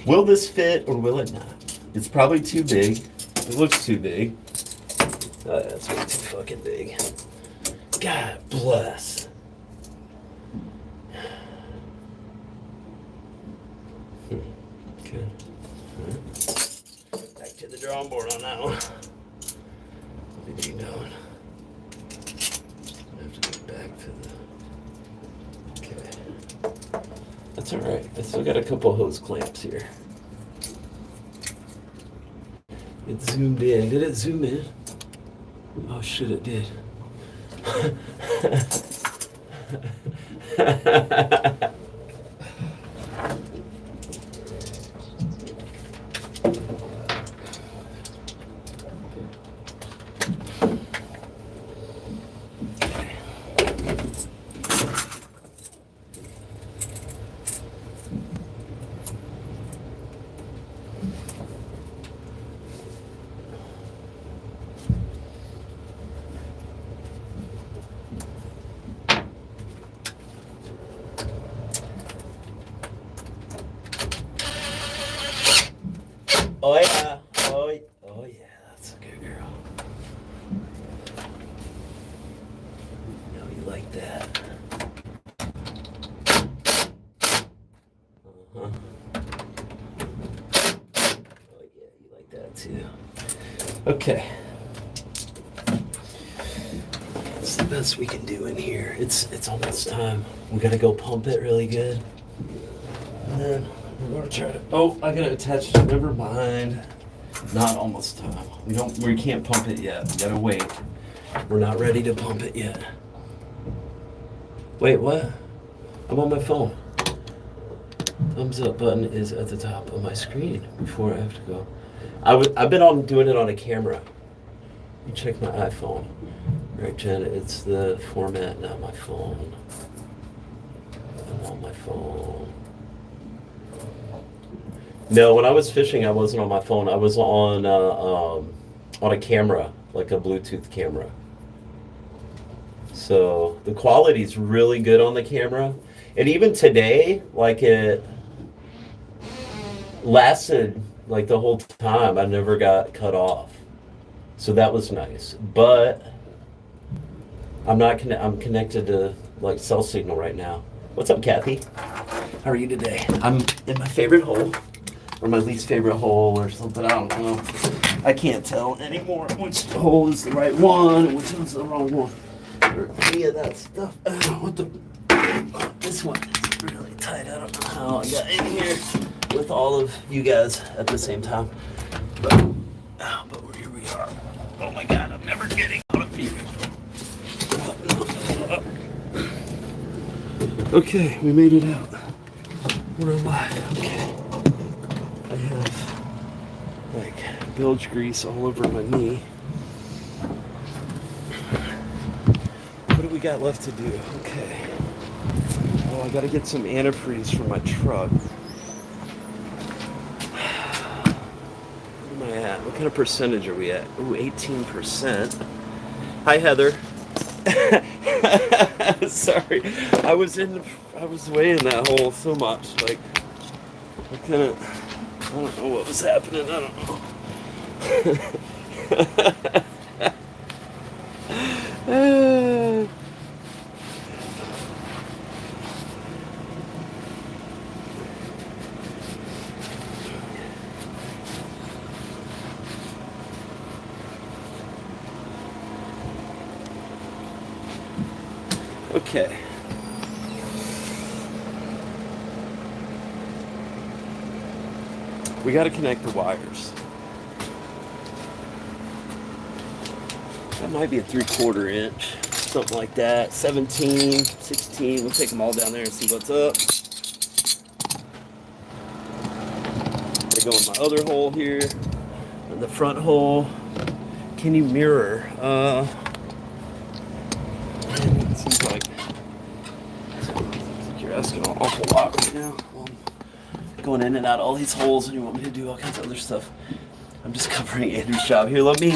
Will this fit or will it not? It's probably too big. It looks too big. Oh, that's way too fucking big. God bless. Okay. Back to the drawing board on that one. What are you doing? I have to get back to the... Okay. That's all right. I still got a couple hose clamps here. It zoomed in. Did it zoom in? Oh shit, it did. Oh yeah, oh yeah, that's a good girl. No, you like that. Uh-huh. Oh yeah, you like that too. Okay. That's the best we can do in here. It's almost time. We gotta go pump it really good. And then we're gonna try to, oh, I gotta attach, never mind. Not almost time. We can't pump it yet. We gotta wait. We're not ready to pump it yet. Wait, what? I'm on my phone. Thumbs up button is at the top of my screen before I have to go. I've been doing it on a camera. You check my iPhone. Right, Jen, it's the format, not my phone. I'm on my phone. No, when I was fishing, I wasn't on my phone. I was on a camera, like a Bluetooth camera. So the quality's really good on the camera. And even today, like it lasted like the whole time. I never got cut off. So that was nice. But I'm connected to like cell signal right now. What's up, Kathy? How are you today? I'm in my favorite hole. Or my least favorite hole or something, I don't know. I can't tell anymore which hole is the right one and which one's the wrong one. Or any of that stuff. What the? Oh, this one is really tight. I don't know how I got in here with all of you guys at the same time. But here we are. Oh my God, I'm never getting out of here. Okay, we made it out. We're alive. Okay. I have like bilge grease all over my knee. What do we got left to do? Okay. Oh, I gotta get some antifreeze for my truck. Where am I at? What kind of percentage are we at? Ooh, 18%. Hi, Heather. Sorry. I was way in that hole so much. Like, I don't know what was happening. I don't know. Okay. We got to connect the wires. That might be a 3/4 inch, something like that. 17, 16. We'll take them all down there and see what's up. They go in my other hole here, in the front hole. Can you mirror? It seems like you're asking an awful lot right now. Going in and out of all these holes, and you want me to do all kinds of other stuff. I'm just covering Andrew's job. Here, let me